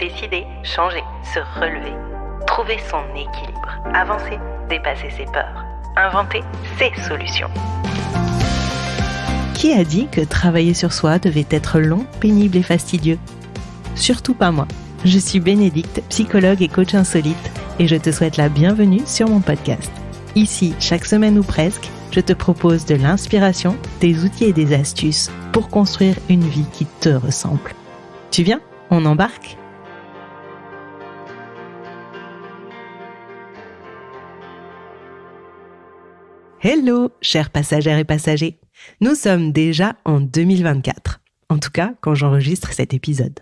Décider, changer, se relever, trouver son équilibre, avancer, dépasser ses peurs, inventer ses solutions. Qui a dit que travailler sur soi devait être long, pénible et fastidieux ? Surtout pas moi. Je suis Bénédicte, psychologue et coach insolite, et je te souhaite la bienvenue sur mon podcast. Ici, chaque semaine ou presque, je te propose de l'inspiration, des outils et des astuces pour construire une vie qui te ressemble. Tu viens ? On embarque ? Hello, chers passagères et passagers. Nous sommes déjà en 2024. En tout cas, quand j'enregistre cet épisode.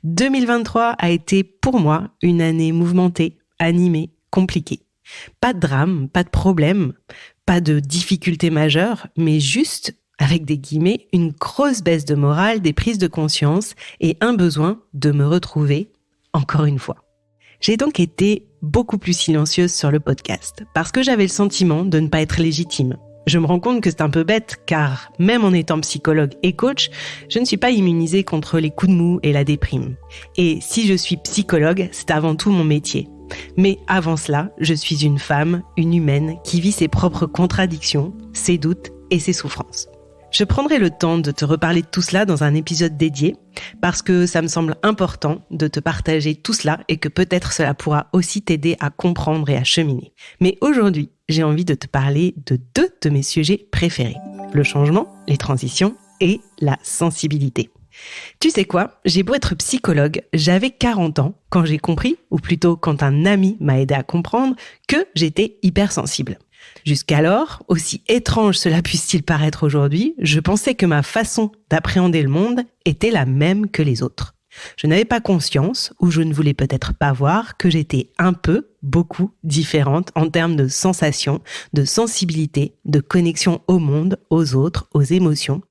2023 a été pour moi une année mouvementée, animée, compliquée. Pas de drame, pas de problème, pas de difficultés majeures, mais juste, avec des guillemets, une grosse baisse de morale, des prises de conscience et un besoin de me retrouver encore une fois. J'ai donc été beaucoup plus silencieuse sur le podcast parce que j'avais le sentiment de ne pas être légitime. Je me rends compte que c'est un peu bête car même en étant psychologue et coach, je ne suis pas immunisée contre les coups de mou et la déprime. Et si je suis psychologue, c'est avant tout mon métier. Mais avant cela, je suis une femme, une humaine qui vit ses propres contradictions, ses doutes et ses souffrances. Je prendrai le temps de te reparler de tout cela dans un épisode dédié parce que ça me semble important de te partager tout cela et que peut-être cela pourra aussi t'aider à comprendre et à cheminer. Mais aujourd'hui, j'ai envie de te parler de deux de mes sujets préférés. Le changement, les transitions et la sensibilité. Tu sais quoi ? J'ai beau être psychologue, j'avais 40 ans quand j'ai compris, ou plutôt quand un ami m'a aidé à comprendre, que j'étais hypersensible. Jusqu'alors, aussi étrange cela puisse-t-il paraître aujourd'hui, je pensais que ma façon d'appréhender le monde était la même que les autres. Je n'avais pas conscience, ou je ne voulais peut-être pas voir, que j'étais beaucoup différente en termes de sensations, de sensibilité, de connexion au monde, aux autres, aux émotions,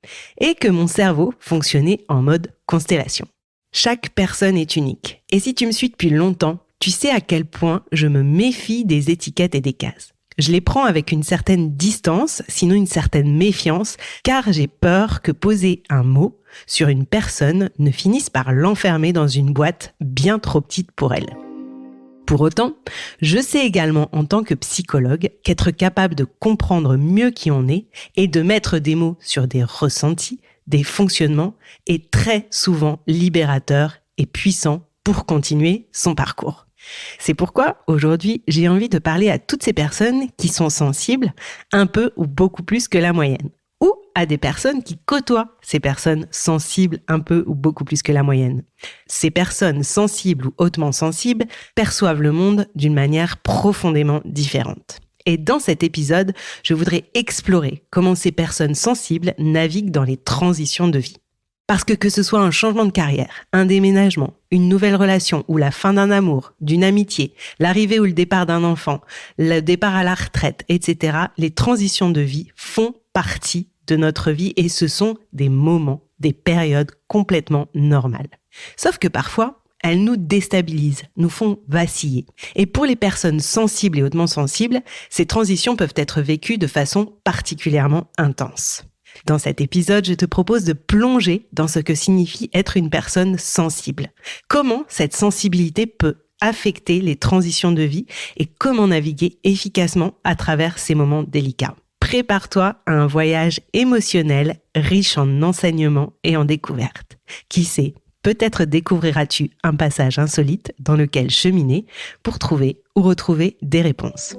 et que mon cerveau fonctionnait en mode constellation. Chaque personne est unique, et si tu me suis depuis longtemps, tu sais à quel point je me méfie des étiquettes et des cases. Je les prends avec une certaine distance, sinon une certaine méfiance, car j'ai peur que poser un mot sur une personne ne finisse par l'enfermer dans une boîte bien trop petite pour elle. Pour autant, je sais également en tant que psychologue qu'être capable de comprendre mieux qui on est et de mettre des mots sur des ressentis, des fonctionnements est très souvent libérateur et puissant pour continuer son parcours. C'est pourquoi, aujourd'hui, j'ai envie de parler à toutes ces personnes qui sont sensibles, un peu ou beaucoup plus que la moyenne. Ou à des personnes qui côtoient ces personnes sensibles, un peu ou beaucoup plus que la moyenne. Ces personnes sensibles ou hautement sensibles perçoivent le monde d'une manière profondément différente. Et dans cet épisode, je voudrais explorer comment ces personnes sensibles naviguent dans les transitions de vie. Parce que ce soit un changement de carrière, un déménagement, une nouvelle relation ou la fin d'un amour, d'une amitié, l'arrivée ou le départ d'un enfant, le départ à la retraite, etc., les transitions de vie font partie de notre vie et ce sont des moments, des périodes complètement normales. Sauf que parfois, elles nous déstabilisent, nous font vaciller. Et pour les personnes sensibles et hautement sensibles, ces transitions peuvent être vécues de façon particulièrement intense. Dans cet épisode, je te propose de plonger dans ce que signifie être une personne sensible. Comment cette sensibilité peut affecter les transitions de vie et comment naviguer efficacement à travers ces moments délicats. Prépare-toi à un voyage émotionnel riche en enseignements et en découvertes. Qui sait, peut-être découvriras-tu un passage insolite dans lequel cheminer pour trouver ou retrouver des réponses.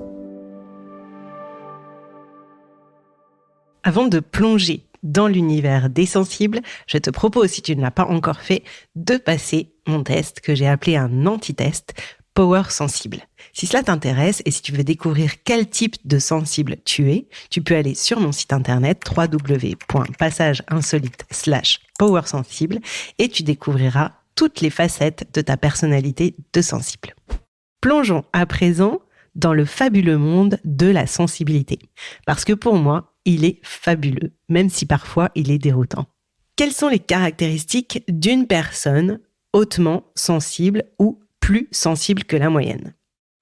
Avant de plonger dans l'univers des sensibles, je te propose, si tu ne l'as pas encore fait, de passer mon test que j'ai appelé un anti-test Power Sensible. Si cela t'intéresse et si tu veux découvrir quel type de sensible tu es, tu peux aller sur mon site internet www.passageinsolite/powersensible et tu découvriras toutes les facettes de ta personnalité de sensible. Plongeons à présent dans le fabuleux monde de la sensibilité. Parce que pour moi, il est fabuleux, même si parfois il est déroutant. Quelles sont les caractéristiques d'une personne hautement sensible ou plus sensible que la moyenne ?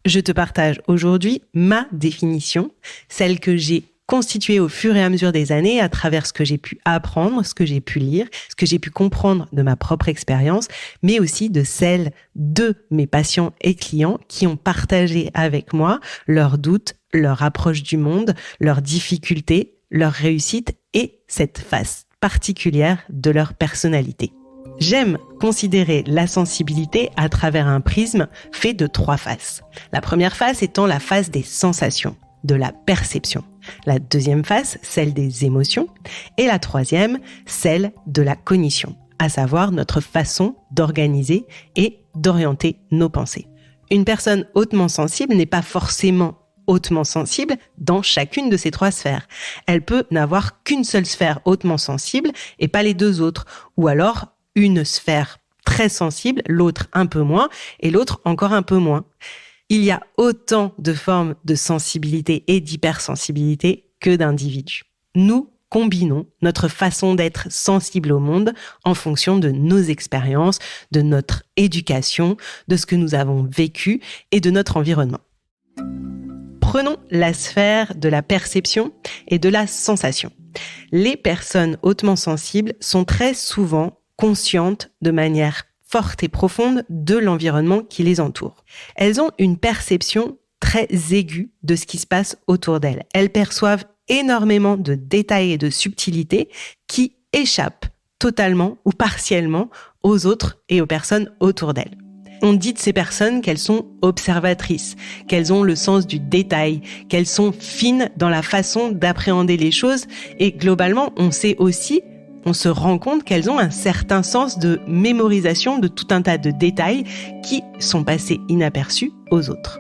Je te partage aujourd'hui ma définition, celle que j'ai constituée au fur et à mesure des années à travers ce que j'ai pu apprendre, ce que j'ai pu lire, ce que j'ai pu comprendre de ma propre expérience, mais aussi de celle de mes patients et clients qui ont partagé avec moi leurs doutes, leur approche du monde, leurs difficultés, leurs réussites et cette face particulière de leur personnalité. J'aime considérer la sensibilité à travers un prisme fait de 3 faces. La première face étant la face des sensations, de la perception. La deuxième face, celle des émotions. Et la troisième, celle de la cognition, à savoir notre façon d'organiser et d'orienter nos pensées. Une personne hautement sensible n'est pas forcément hautement sensible dans chacune de ces 3 sphères. Elle peut n'avoir qu'une seule sphère hautement sensible et pas les 2 autres. Ou alors, une sphère très sensible, l'autre un peu moins, et l'autre encore un peu moins. Il y a autant de formes de sensibilité et d'hypersensibilité que d'individus. Nous combinons notre façon d'être sensible au monde en fonction de nos expériences, de notre éducation, de ce que nous avons vécu et de notre environnement. Prenons la sphère de la perception et de la sensation. Les personnes hautement sensibles sont très souvent conscientes de manière forte et profonde de l'environnement qui les entoure. Elles ont une perception très aiguë de ce qui se passe autour d'elles. Elles perçoivent énormément de détails et de subtilités qui échappent totalement ou partiellement aux autres et aux personnes autour d'elles. On dit de ces personnes qu'elles sont observatrices, qu'elles ont le sens du détail, qu'elles sont fines dans la façon d'appréhender les choses et globalement, on se rend compte qu'elles ont un certain sens de mémorisation de tout un tas de détails qui sont passés inaperçus aux autres.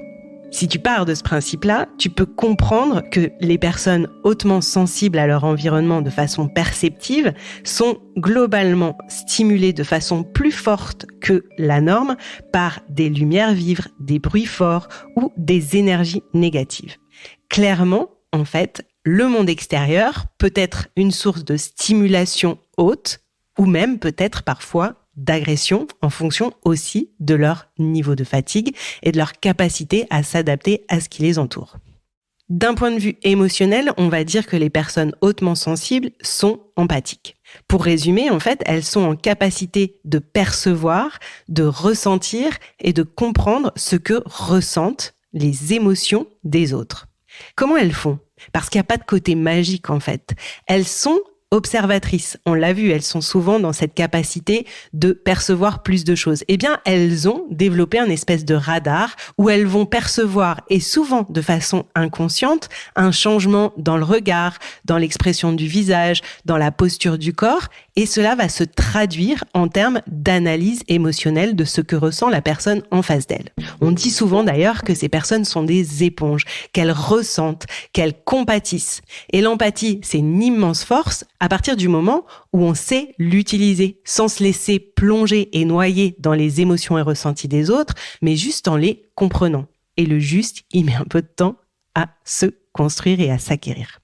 Si tu pars de ce principe-là, tu peux comprendre que les personnes hautement sensibles à leur environnement de façon perceptive sont globalement stimulées de façon plus forte que la norme par des lumières vives, des bruits forts ou des énergies négatives. Clairement, en fait, le monde extérieur peut être une source de stimulation haute ou même peut-être parfois d'agression en fonction aussi de leur niveau de fatigue et de leur capacité à s'adapter à ce qui les entoure. D'un point de vue émotionnel, on va dire que les personnes hautement sensibles sont empathiques. Pour résumer, en fait, elles sont en capacité de percevoir, de ressentir et de comprendre ce que ressentent les émotions des autres. Comment elles font ? Parce qu'il n'y a pas de côté magique, en fait. Elles sont observatrices. On l'a vu, elles sont souvent dans cette capacité de percevoir plus de choses. Eh bien, elles ont développé un espèce de radar où elles vont percevoir, et souvent de façon inconsciente, un changement dans le regard, dans l'expression du visage, dans la posture du corps, et cela va se traduire en termes d'analyse émotionnelle de ce que ressent la personne en face d'elle. On dit souvent d'ailleurs que ces personnes sont des éponges, qu'elles ressentent, qu'elles compatissent. Et l'empathie, c'est une immense force à partir du moment où on sait l'utiliser, sans se laisser plonger et noyer dans les émotions et ressentis des autres, mais juste en les comprenant. Et le juste, il met un peu de temps à se construire et à s'acquérir.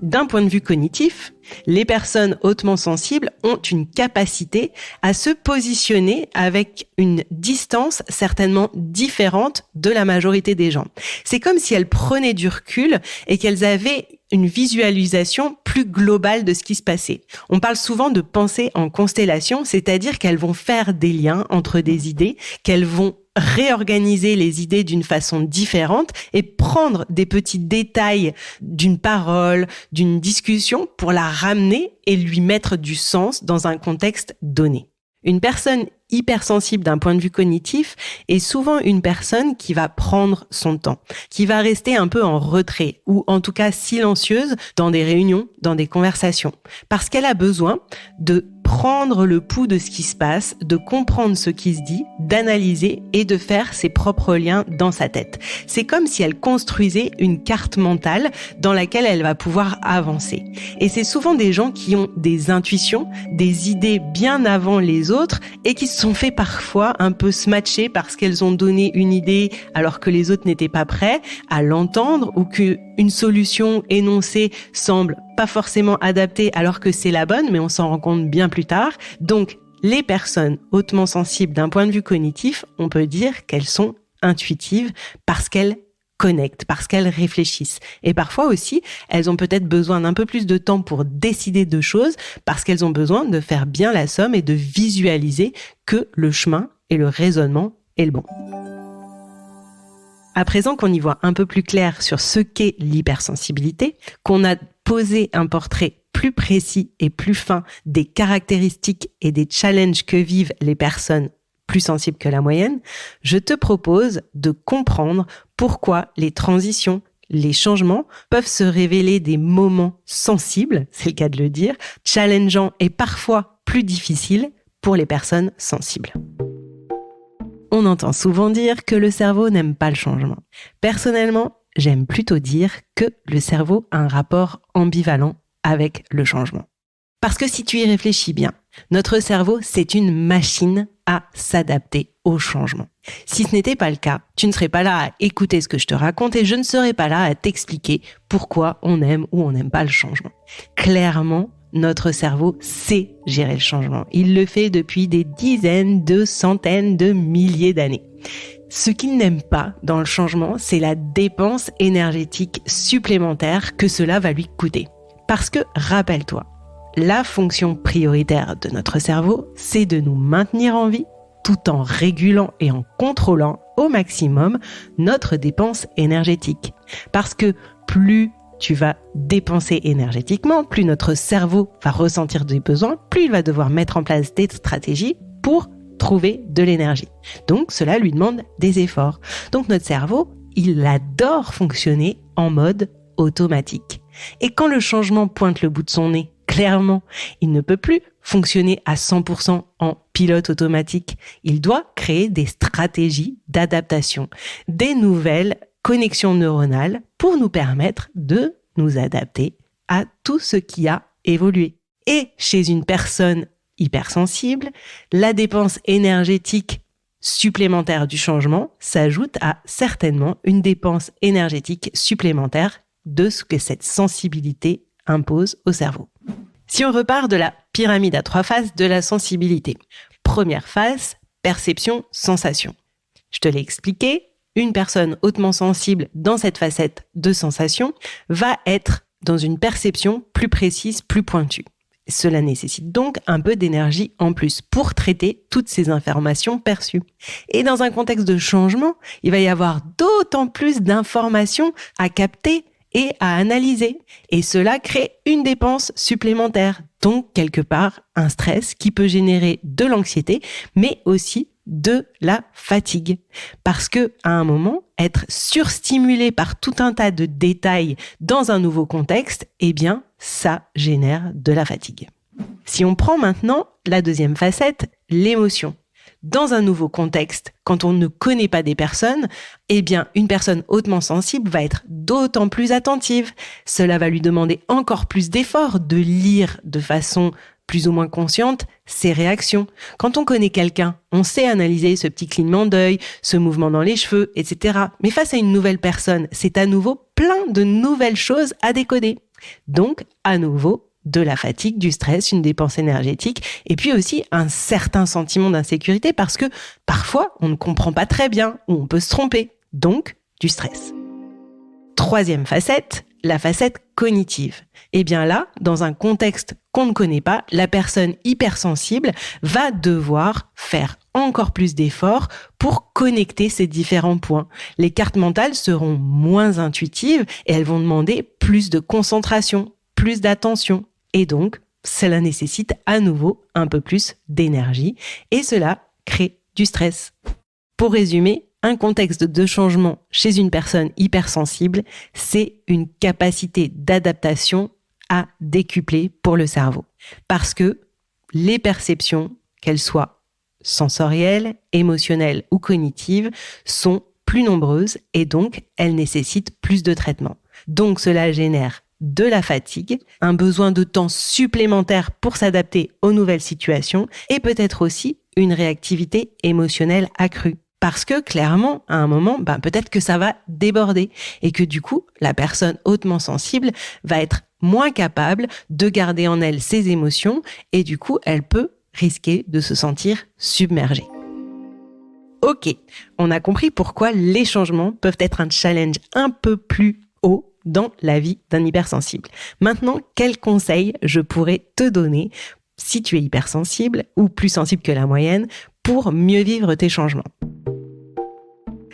D'un point de vue cognitif, les personnes hautement sensibles ont une capacité à se positionner avec une distance certainement différente de la majorité des gens. C'est comme si elles prenaient du recul et qu'elles avaient une visualisation plus globale de ce qui se passait. On parle souvent de pensée en constellation, c'est-à-dire qu'elles vont faire des liens entre des idées, qu'elles vont réorganiser les idées d'une façon différente et prendre des petits détails d'une parole, d'une discussion pour la ramener et lui mettre du sens dans un contexte donné. Une personne hypersensible d'un point de vue cognitif est souvent une personne qui va prendre son temps, qui va rester un peu en retrait ou en tout cas silencieuse dans des réunions, dans des conversations, parce qu'elle a besoin de prendre le pouls de ce qui se passe, de comprendre ce qui se dit, d'analyser et de faire ses propres liens dans sa tête. C'est comme si elle construisait une carte mentale dans laquelle elle va pouvoir avancer. Et c'est souvent des gens qui ont des intuitions, des idées bien avant les autres et qui se sont fait parfois un peu smatcher parce qu'elles ont donné une idée alors que les autres n'étaient pas prêts à l'entendre ou qu'une solution énoncée semble pas forcément adaptée alors que c'est la bonne, mais on s'en rend compte bien plus tard. Donc, les personnes hautement sensibles d'un point de vue cognitif, on peut dire qu'elles sont intuitives parce qu'elles connectent, parce qu'elles réfléchissent. Et parfois aussi, elles ont peut-être besoin d'un peu plus de temps pour décider de choses, parce qu'elles ont besoin de faire bien la somme et de visualiser que le chemin et le raisonnement est le bon. À présent qu'on y voit un peu plus clair sur ce qu'est l'hypersensibilité, qu'on a posé un portrait plus précis et plus fin des caractéristiques et des challenges que vivent les personnes plus sensibles que la moyenne, je te propose de comprendre pourquoi les transitions, les changements peuvent se révéler des moments sensibles, c'est le cas de le dire, challengeants et parfois plus difficiles pour les personnes sensibles. On entend souvent dire que le cerveau n'aime pas le changement. Personnellement, j'aime plutôt dire que le cerveau a un rapport ambivalent avec le changement. Parce que si tu y réfléchis bien, notre cerveau, c'est une machine à s'adapter au changement. Si ce n'était pas le cas, tu ne serais pas là à écouter ce que je te raconte et je ne serais pas là à t'expliquer pourquoi on aime ou on n'aime pas le changement. Clairement, notre cerveau sait gérer le changement. Il le fait depuis des dizaines, de centaines, de milliers d'années. Ce qu'il n'aime pas dans le changement, c'est la dépense énergétique supplémentaire que cela va lui coûter. Parce que, rappelle-toi, la fonction prioritaire de notre cerveau, c'est de nous maintenir en vie tout en régulant et en contrôlant au maximum notre dépense énergétique. Parce que plus tu vas dépenser énergétiquement, plus notre cerveau va ressentir des besoins, plus il va devoir mettre en place des stratégies pour trouver de l'énergie. Donc, cela lui demande des efforts. Donc, notre cerveau, il adore fonctionner en mode automatique. Et quand le changement pointe le bout de son nez, clairement, il ne peut plus fonctionner à 100% en pilote automatique. Il doit créer des stratégies d'adaptation, des nouvelles connexions neuronales pour nous permettre de nous adapter à tout ce qui a évolué. Et chez une personne hypersensible, la dépense énergétique supplémentaire du changement s'ajoute à certainement une dépense énergétique supplémentaire de ce que cette sensibilité impose au cerveau. Si on repart de la pyramide à 3 faces de la sensibilité. Première phase, perception, sensation. Je te l'ai expliqué, une personne hautement sensible dans cette facette de sensation va être dans une perception plus précise, plus pointue. Cela nécessite donc un peu d'énergie en plus pour traiter toutes ces informations perçues. Et dans un contexte de changement, il va y avoir d'autant plus d'informations à capter et à analyser. Et cela crée une dépense supplémentaire, donc quelque part un stress qui peut générer de l'anxiété, mais aussi de la fatigue. Parce que à un moment, être surstimulé par tout un tas de détails dans un nouveau contexte, eh bien, ça génère de la fatigue. Si on prend maintenant la deuxième facette, l'émotion. Dans un nouveau contexte, quand on ne connaît pas des personnes, eh bien, une personne hautement sensible va être d'autant plus attentive. Cela va lui demander encore plus d'efforts de lire de façon plus ou moins consciente ses réactions. Quand on connaît quelqu'un, on sait analyser ce petit clignement d'œil, ce mouvement dans les cheveux, etc. Mais face à une nouvelle personne, c'est à nouveau plein de nouvelles choses à décoder. Donc, à nouveau, de la fatigue, du stress, une dépense énergétique et puis aussi un certain sentiment d'insécurité parce que parfois on ne comprend pas très bien ou on peut se tromper, donc du stress. Troisième facette, la facette cognitive. Et bien là, dans un contexte qu'on ne connaît pas, la personne hypersensible va devoir faire encore plus d'efforts pour connecter ces différents points. Les cartes mentales seront moins intuitives et elles vont demander plus de concentration, plus d'attention. Et donc, cela nécessite à nouveau un peu plus d'énergie et cela crée du stress. Pour résumer, un contexte de changement chez une personne hypersensible, c'est une capacité d'adaptation à décupler pour le cerveau. Parce que les perceptions, qu'elles soient sensorielles, émotionnelles ou cognitives, sont plus nombreuses et donc elles nécessitent plus de traitement. Donc cela génère de la fatigue, un besoin de temps supplémentaire pour s'adapter aux nouvelles situations et peut-être aussi une réactivité émotionnelle accrue. Parce que clairement, à un moment, peut-être que ça va déborder et que du coup, la personne hautement sensible va être moins capable de garder en elle ses émotions et du coup, elle peut risquer de se sentir submergée. Ok, on a compris pourquoi les changements peuvent être un challenge un peu plus haut dans la vie d'un hypersensible. Maintenant, quels conseils je pourrais te donner si tu es hypersensible ou plus sensible que la moyenne pour mieux vivre tes changements?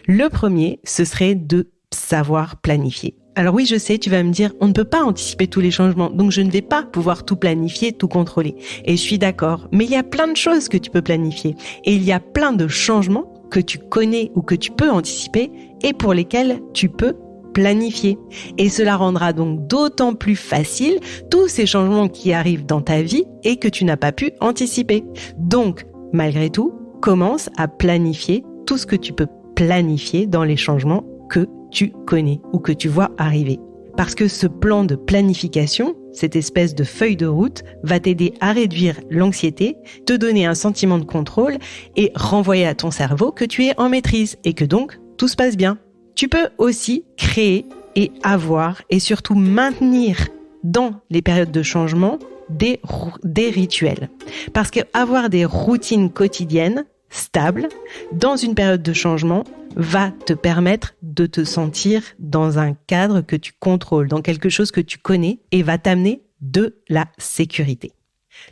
Le premier, ce serait de savoir planifier. Alors oui, je sais, tu vas me dire, on ne peut pas anticiper tous les changements, donc je ne vais pas pouvoir tout planifier, tout contrôler. Et je suis d'accord, mais il y a plein de choses que tu peux planifier. Et il y a plein de changements que tu connais ou que tu peux anticiper et pour lesquels tu peux planifier. Et cela rendra donc d'autant plus facile tous ces changements qui arrivent dans ta vie et que tu n'as pas pu anticiper. Donc, malgré tout, commence à planifier tout ce que tu peux planifier dans les changements que tu connais ou que tu vois arriver. Parce que ce plan de planification, cette espèce de feuille de route, va t'aider à réduire l'anxiété, te donner un sentiment de contrôle et renvoyer à ton cerveau que tu es en maîtrise et que donc tout se passe bien. Tu peux aussi créer et avoir et surtout maintenir dans les périodes de changement des rituels. Parce qu'avoir des routines quotidiennes stables dans une période de changement va te permettre de te sentir dans un cadre que tu contrôles, dans quelque chose que tu connais et va t'amener de la sécurité.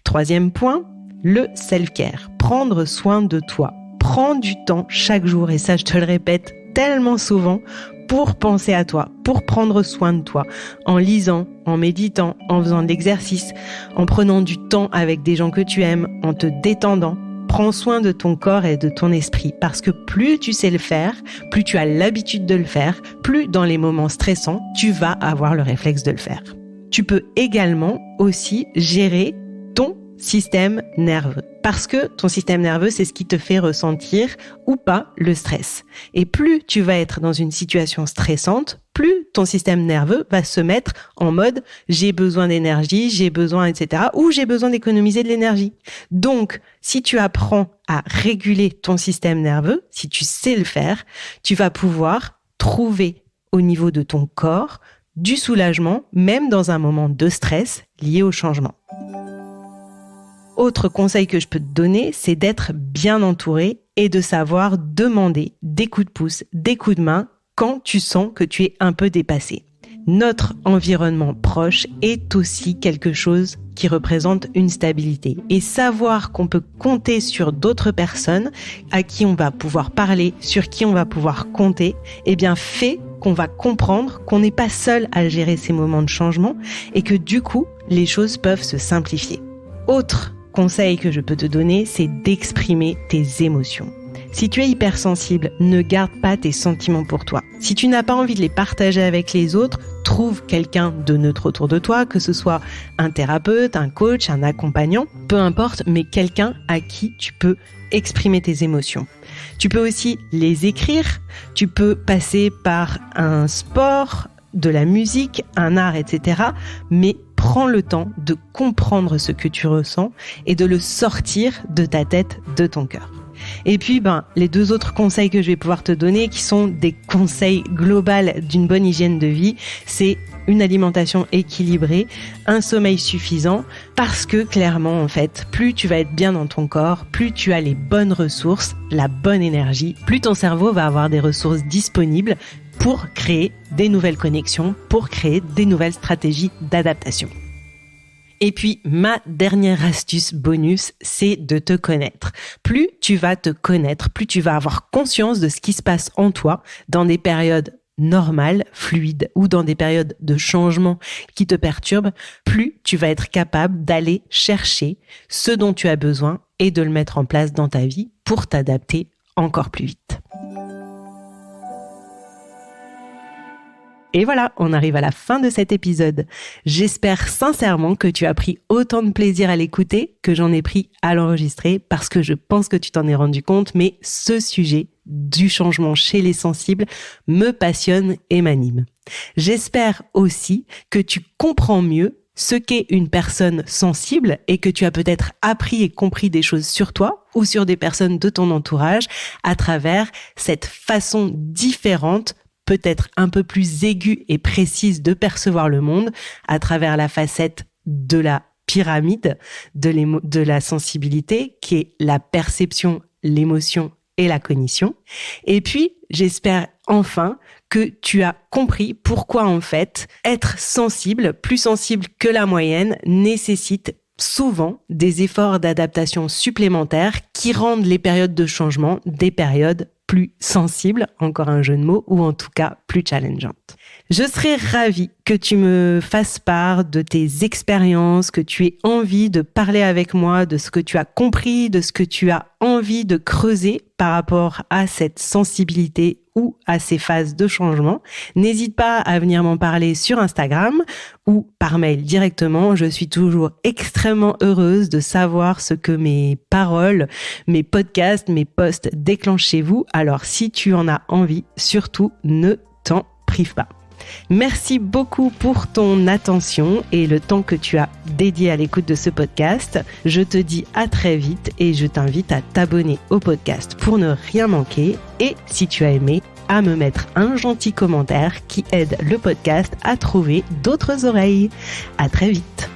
Troisième point, le self-care. Prendre soin de toi. Prends du temps chaque jour, et ça je te le répète tellement souvent, pour penser à toi, pour prendre soin de toi, en lisant, en méditant, en faisant de l'exercice, en prenant du temps avec des gens que tu aimes, en te détendant. Prends soin de ton corps et de ton esprit parce que plus tu sais le faire, plus tu as l'habitude de le faire, plus dans les moments stressants, tu vas avoir le réflexe de le faire. Tu peux également aussi gérer ton système nerveux parce que ton système nerveux, c'est ce qui te fait ressentir ou pas le stress. Et plus tu vas être dans une situation stressante, plus ton système nerveux va se mettre en mode « j'ai besoin d'énergie, j'ai besoin, etc. » ou « j'ai besoin d'économiser de l'énergie ». Donc, si tu apprends à réguler ton système nerveux, si tu sais le faire, tu vas pouvoir trouver au niveau de ton corps du soulagement, même dans un moment de stress lié au changement. Autre conseil que je peux te donner, c'est d'être bien entouré et de savoir demander des coups de pouce, des coups de main quand tu sens que tu es un peu dépassé. Notre environnement proche est aussi quelque chose qui représente une stabilité. Et savoir qu'on peut compter sur d'autres personnes à qui on va pouvoir parler, sur qui on va pouvoir compter, eh bien fait qu'on va comprendre qu'on n'est pas seul à gérer ces moments de changement et que du coup, les choses peuvent se simplifier. Autre conseil que je peux te donner, c'est d'exprimer tes émotions. Si tu es hypersensible, ne garde pas tes sentiments pour toi. Si tu n'as pas envie de les partager avec les autres, trouve quelqu'un de neutre autour de toi, que ce soit un thérapeute, un coach, un accompagnant, peu importe, mais quelqu'un à qui tu peux exprimer tes émotions. Tu peux aussi les écrire, tu peux passer par un sport, de la musique, un art, etc. Mais prends le temps de comprendre ce que tu ressens et de le sortir de ta tête, de ton cœur. Et puis, les deux autres conseils que je vais pouvoir te donner, qui sont des conseils globaux d'une bonne hygiène de vie, c'est une alimentation équilibrée, un sommeil suffisant, parce que clairement, en fait, plus tu vas être bien dans ton corps, plus tu as les bonnes ressources, la bonne énergie, plus ton cerveau va avoir des ressources disponibles pour créer des nouvelles connexions, pour créer des nouvelles stratégies d'adaptation. Et puis, ma dernière astuce bonus, c'est de te connaître. Plus tu vas te connaître, plus tu vas avoir conscience de ce qui se passe en toi dans des périodes normales, fluides ou dans des périodes de changement qui te perturbent, plus tu vas être capable d'aller chercher ce dont tu as besoin et de le mettre en place dans ta vie pour t'adapter encore plus vite. Et voilà, on arrive à la fin de cet épisode. J'espère sincèrement que tu as pris autant de plaisir à l'écouter que j'en ai pris à l'enregistrer parce que je pense que tu t'en es rendu compte, mais ce sujet du changement chez les sensibles me passionne et m'anime. J'espère aussi que tu comprends mieux ce qu'est une personne sensible et que tu as peut-être appris et compris des choses sur toi ou sur des personnes de ton entourage à travers cette façon différente, peut-être un peu plus aiguë et précise de percevoir le monde à travers la facette de la pyramide de la sensibilité qui est la perception, l'émotion et la cognition. Et puis, j'espère enfin que tu as compris pourquoi en fait être sensible, plus sensible que la moyenne, nécessite souvent des efforts d'adaptation supplémentaires qui rendent les périodes de changement des périodes plus sensibles, encore un jeu de mots, ou en tout cas plus challengeantes. Je serais ravie que tu me fasses part de tes expériences, que tu aies envie de parler avec moi de ce que tu as compris, de ce que tu as envie de creuser par rapport à cette sensibilité ou à ces phases de changement. N'hésite pas à venir m'en parler sur Instagram ou par mail directement. Je suis toujours extrêmement heureuse de savoir ce que mes paroles, mes podcasts, mes posts déclenchent chez vous. Alors si tu en as envie, surtout ne t'en prive pas. Merci beaucoup pour ton attention et le temps que tu as dédié à l'écoute de ce podcast. Je te dis à très vite et je t'invite à t'abonner au podcast pour ne rien manquer. Et si tu as aimé, à me mettre un gentil commentaire qui aide le podcast à trouver d'autres oreilles. À très vite.